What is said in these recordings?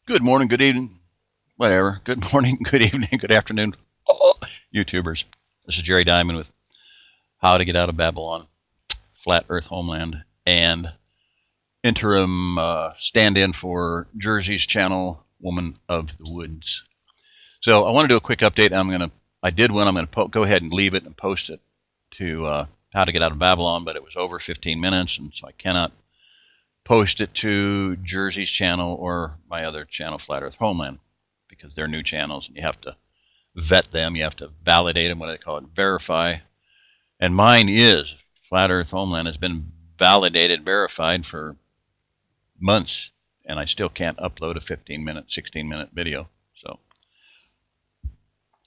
Good morning, good evening, whatever. Good morning, good evening, good afternoon, YouTubers. This is Jerry Diamond with How to Get Out of Babylon, Flat Earth Homeland, and interim stand-in for Jersey's channel, Woman of the Woods. So I want to do a quick update. I did one. I'm going to go ahead and leave it and post it to How to Get Out of Babylon, but it was over 15 minutes, and so I cannot post it to Jersey's channel or my other channel, Flat Earth Homeland, because they're new channels and you have to vet them. You have to validate them, what they call it, verify. And mine is, Flat Earth Homeland has been validated, verified for months, and I still can't upload a 15-minute, 16-minute video. So,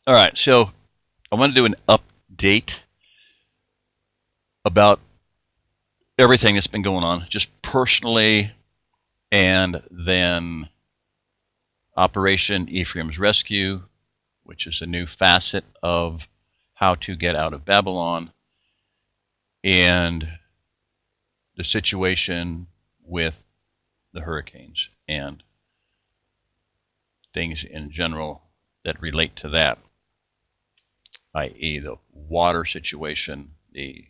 all right, so I want to do an update about everything that's been going on, just personally, and then Operation Ephraim's Rescue, which is a new facet of how to get out of Babylon, and the situation with the hurricanes and things in general that relate to that, i.e. the water situation, the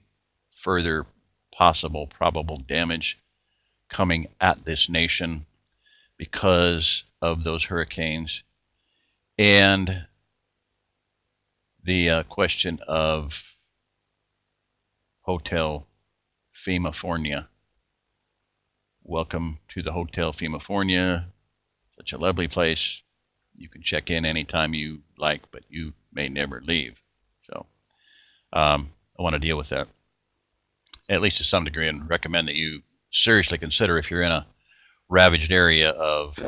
further possible probable damage coming at this nation because of those hurricanes, and the question of Hotel FEMAfornia. Welcome to the Hotel FEMAfornia. Such a lovely place. You can check in anytime you like, but you may never leave. So I want to deal with that, at least to some degree, and recommend that you seriously consider, if you're in a ravaged area, of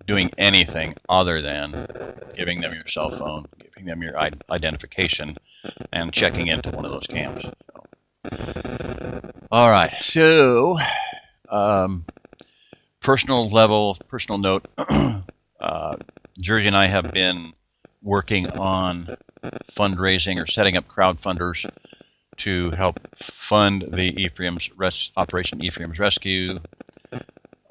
doing anything other than giving them your cell phone, giving them your identification, and checking into one of those camps. So. All right, so personal note, Jersey and I have been working on fundraising or setting up crowdfunders to help fund the Operation Ephraim's Rescue,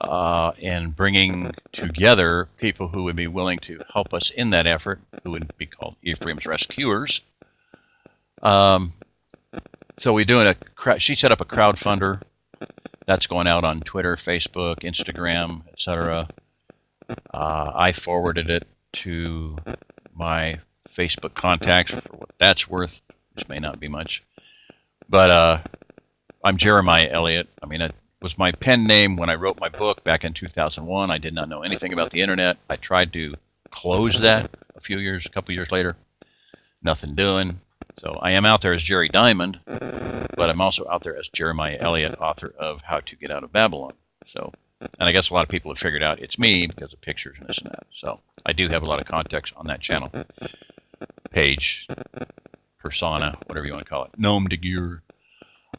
and bringing together people who would be willing to help us in that effort, who would be called Ephraim's Rescuers. So we're doing she set up a crowdfunder that's going out on Twitter, Facebook, Instagram, etc. I forwarded it to my Facebook contacts for what that's worth, which may not be much. But I'm Jeremiah Elliott. I mean, it was my pen name when I wrote my book back in 2001. I did not know anything about the internet. I tried to close that a couple years later. Nothing doing. So I am out there as Jerry Diamond, but I'm also out there as Jeremiah Elliott, author of How to Get Out of Babylon. So, and I guess a lot of people have figured out it's me because of pictures and this and that. So I do have a lot of context on that channel, page, persona, whatever you want to call it, nom de guerre.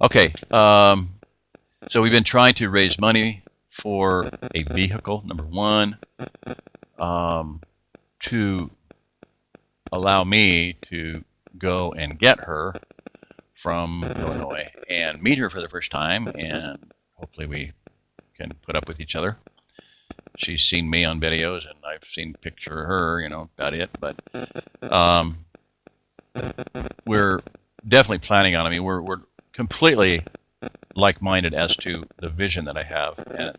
Okay, so we've been trying to raise money for a vehicle, number one, to allow me to go and get her from Illinois and meet her for the first time, and hopefully we can put up with each other. She's seen me on videos, and I've seen a picture of her, about it, but we're definitely planning on, we're completely like-minded as to the vision that I have, and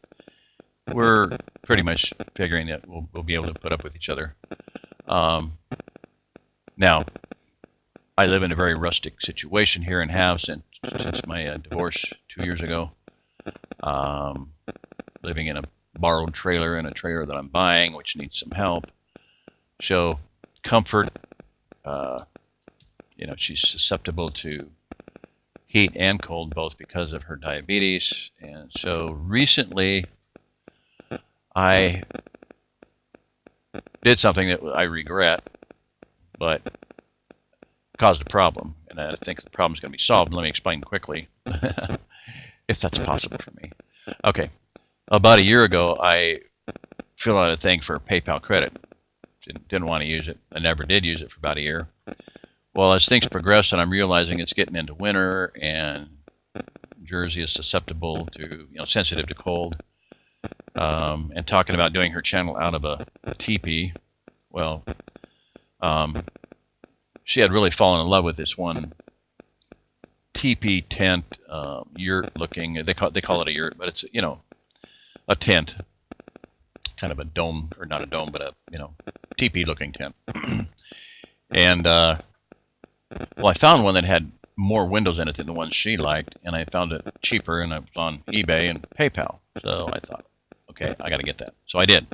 we're pretty much figuring that we'll be able to put up with each other. Now, I live in a very rustic situation here and have since my divorce 2 years ago. Living in a borrowed trailer, in a trailer that I'm buying, which needs some help. So, comfort, she's susceptible to heat and cold, both because of her diabetes. And so recently, I did something that I regret, but caused a problem. And I think the problem's going to be solved. Let me explain quickly, if that's possible for me. Okay. About a year ago, I filled out a thing for PayPal credit. Didn't want to use it. I never did use it for about a year. Well, as things progress, and I'm realizing it's getting into winter, and Jersey is susceptible to, sensitive to cold, and talking about doing her channel out of a teepee. Well, she had really fallen in love with this one teepee tent, yurt looking. They call it a yurt, but it's a tent, kind of a dome, or not a dome, but a teepee looking tent. And well, I found one that had more windows in it than the ones she liked, and I found it cheaper, and it was on eBay and PayPal. So I thought, okay, I got to get that. So I did.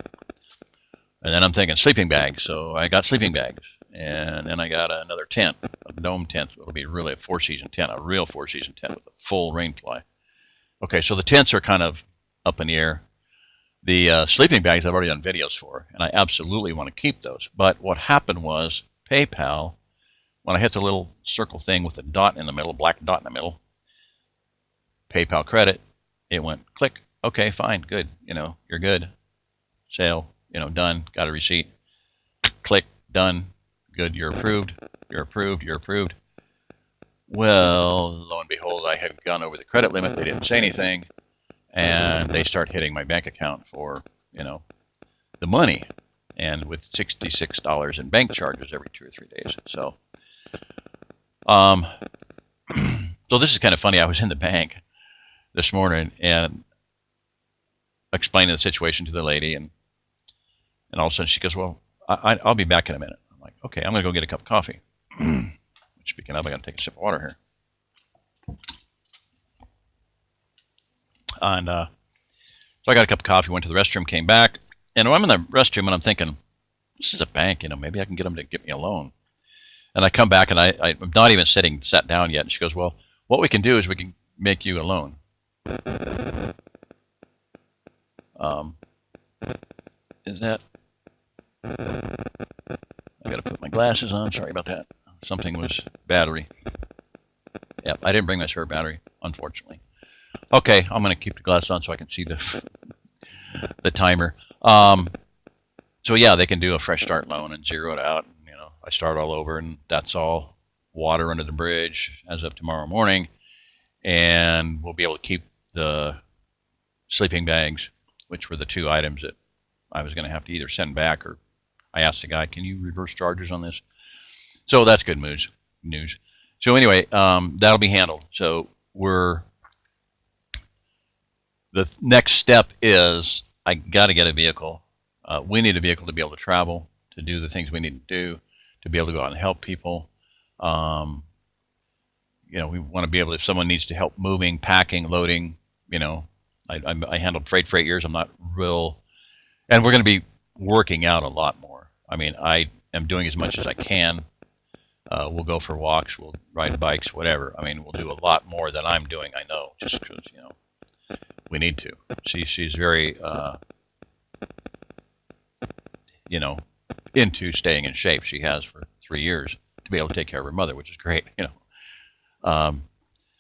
And then I'm thinking sleeping bags, so I got sleeping bags. And then I got another tent, a dome tent. It'll be really a four-season tent, a real four-season tent with a full rain fly. Okay, so the tents are kind of up in the air. The sleeping bags I've already done videos for, and I absolutely want to keep those. But what happened was PayPal, when I hit the little circle thing with a dot in the middle, black dot in the middle, PayPal credit, it went click. Okay, fine, good. You're good. Sale, done. Got a receipt. Click, done. Good, you're approved. You're approved. You're approved. Well, lo and behold, I had gone over the credit limit. They didn't say anything. And they start hitting my bank account for, the money. And with $66 in bank charges every 2 or 3 days. So, so this is kind of funny. I was in the bank this morning and explaining the situation to the lady. And all of a sudden she goes, well, I'll be back in a minute. I'm like, okay, I'm going to go get a cup of coffee. Speaking of, I got to take a sip of water here. And so I got a cup of coffee, went to the restroom, came back. And I'm in the restroom and I'm thinking, this is a bank, maybe I can get them to get me a loan. And I come back and I'm not even sat down yet. And she goes, well, what we can do is we can make you a loan. Is that? I got to put my glasses on. Sorry about that. Something was battery. Yep, I didn't bring my spare battery, unfortunately. Okay, I'm going to keep the glasses on so I can see the timer. So yeah, they can do a fresh start loan and zero it out. I start all over, and that's all water under the bridge as of tomorrow morning. And we'll be able to keep the sleeping bags, which were the 2 items that I was going to have to either send back, or I asked the guy, can you reverse charges on this? So that's good news. So anyway, that'll be handled. So the next step is I got to get a vehicle. We need a vehicle to be able to travel, to do the things we need to do, to be able to go out and help people. We want to be able to, if someone needs to help moving, packing, loading, I handled freight for 8 years. I'm not real, and we're going to be working out a lot more. I mean, I am doing as much as I can. We'll go for walks, we'll ride bikes, whatever. I mean, we'll do a lot more than I'm doing, I know, just because, we need to. She's very, into staying in shape. She has for 3 years to be able to take care of her mother, which is great,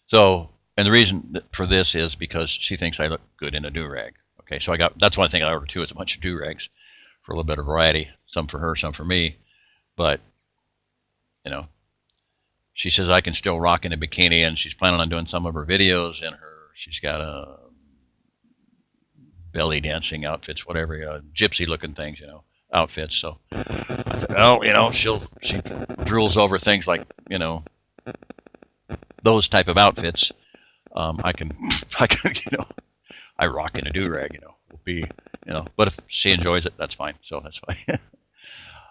So, and the reason for this is because she thinks I look good in a do-rag. Okay, so that's one thing I ordered too, is a bunch of do-rags for a little bit of variety. Some for her, some for me. But, she says I can still rock in a bikini, and she's planning on doing some of her videos in she's got a belly dancing outfits, whatever, gypsy looking things, outfits. So I thought, she drools over things like, those type of outfits. I can, I rock in a do-rag, will be, but if she enjoys it, that's fine. So that's fine.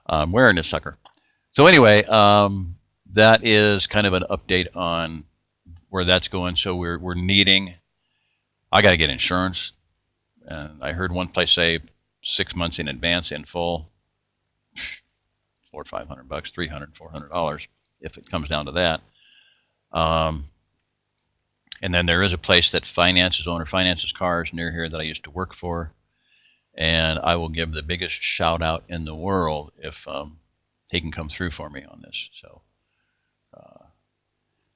I'm wearing this sucker. So anyway, that is kind of an update on where that's going. So we're needing, I got to get insurance. And I heard one place say 6 months in advance in full, $400 or $500, $300, $400, if it comes down to that. And then there is a place that finances cars near here that I used to work for. And I will give the biggest shout out in the world if he can come through for me on this. So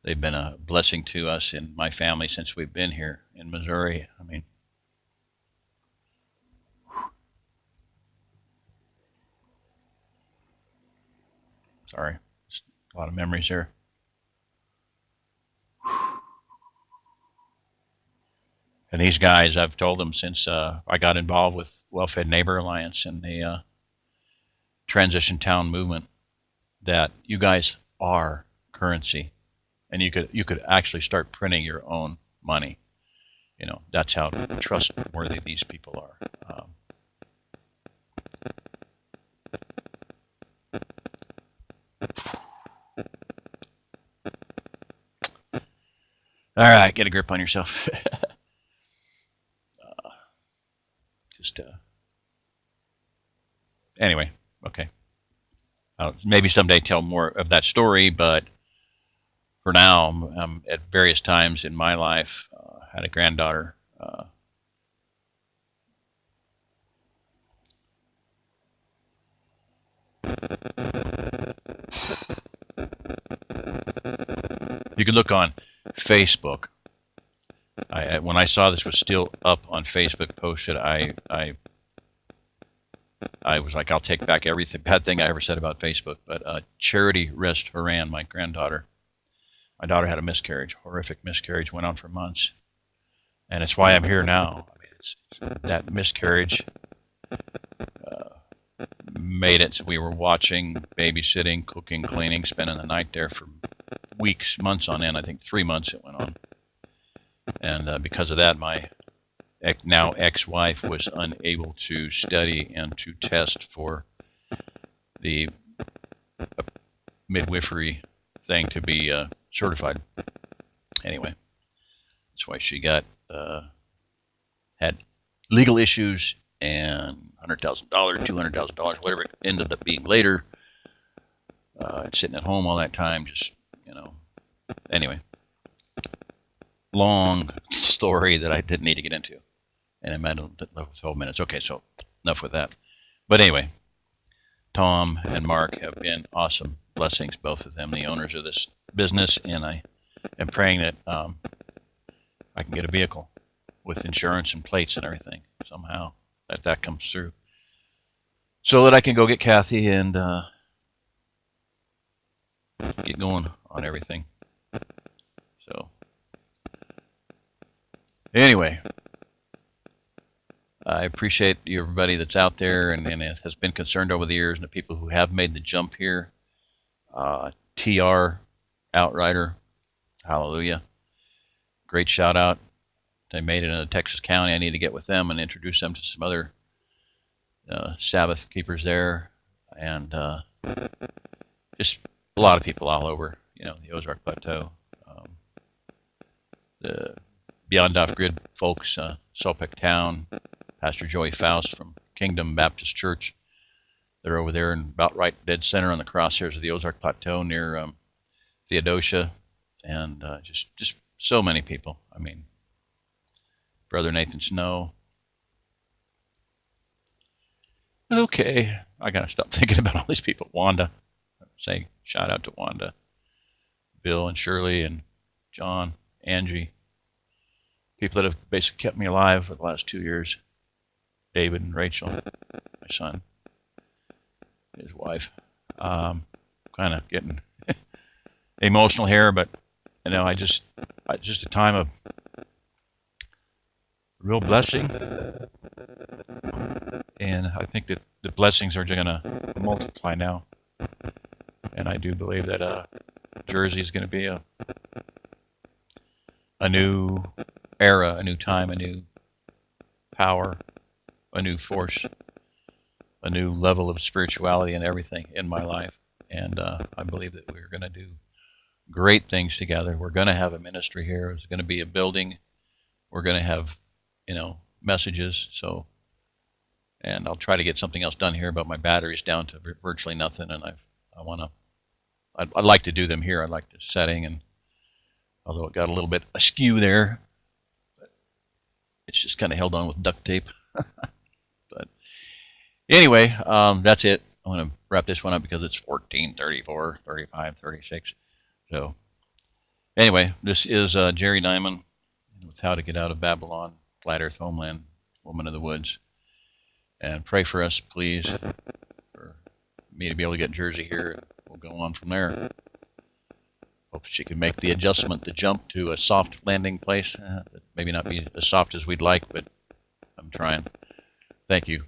they've been a blessing to us in my family since we've been here in Missouri. I mean, sorry, just a lot of memories here. And these guys, I've told them since I got involved with Well-Fed Neighbor Alliance and the Transition Town movement, that you guys are currency, and you could actually start printing your own money. That's how trustworthy these people are. All right, get a grip on yourself. Anyway, okay. I'll maybe someday tell more of that story, but for now, at various times in my life, had a granddaughter. You can look on Facebook. When I saw this was still up on Facebook posted, I was like, I'll take back every bad thing I ever said about Facebook. But Charity Rest Horan, my granddaughter, my daughter had a miscarriage, horrific miscarriage, went on for months. And it's why I'm here now. I mean, it's that miscarriage made it so we were watching, babysitting, cooking, cleaning, spending the night there for weeks, months on end. I think 3 months it went on. And because of that, my now ex-wife was unable to study and to test for the midwifery thing to be certified. Anyway, that's why she got had legal issues and $100,000, $200,000, whatever it ended up being later. Sitting at home all that time, just Anyway, long story that I didn't need to get into. And I'm at 12 minutes. Okay, so enough with that. But anyway, Tom and Mark have been awesome blessings, both of them, the owners of this business. And I am praying that I can get a vehicle with insurance and plates and everything somehow, that comes through. So that I can go get Kathy and get going on everything. So anyway, I appreciate everybody that's out there and has been concerned over the years, and the people who have made the jump here. TR Outrider, hallelujah. Great shout out. They made it in Texas County. I need to get with them and introduce them to some other Sabbath keepers there. And just a lot of people all over, the Ozark Plateau. The Beyond Off Grid folks, Saltpeck Town, Pastor Joey Faust from Kingdom Baptist Church. They're over there and about right dead center on the crosshairs of the Ozark Plateau near Theodosia. And just so many people. I mean, Brother Nathan Snow. Okay, I got to stop thinking about all these people. Wanda. Say shout out to Wanda. Bill and Shirley and John, Angie. People that have basically kept me alive for the last 2 years. David and Rachel, my son, his wife. Kind of getting emotional here, but just a time of real blessing, and I think that the blessings are going to multiply now. And I do believe that Jersey is going to be a new era, a new time, a new power, a new force, a new level of spirituality and everything in my life. And I believe that we're going to do great things together. We're going to have a ministry here. There's going to be a building. We're going to have, messages. So, and I'll try to get something else done here, but my battery's down to virtually nothing, and I'd like to do them here. I like the setting, and although it got a little bit askew there, but it's just kind of held on with duct tape. But anyway, that's it. I'm going to wrap this one up because it's 14, 34, 35, 36. So anyway, this is Jerry Diamond with How to Get Out of Babylon, Flat Earth Homeland, Woman of the Woods. And pray for us, please, for me to be able to get Jersey here. We'll go on from there. Hope she can make the adjustment, the jump to a soft landing place that maybe not be as soft as we'd like, but I'm trying. Thank you.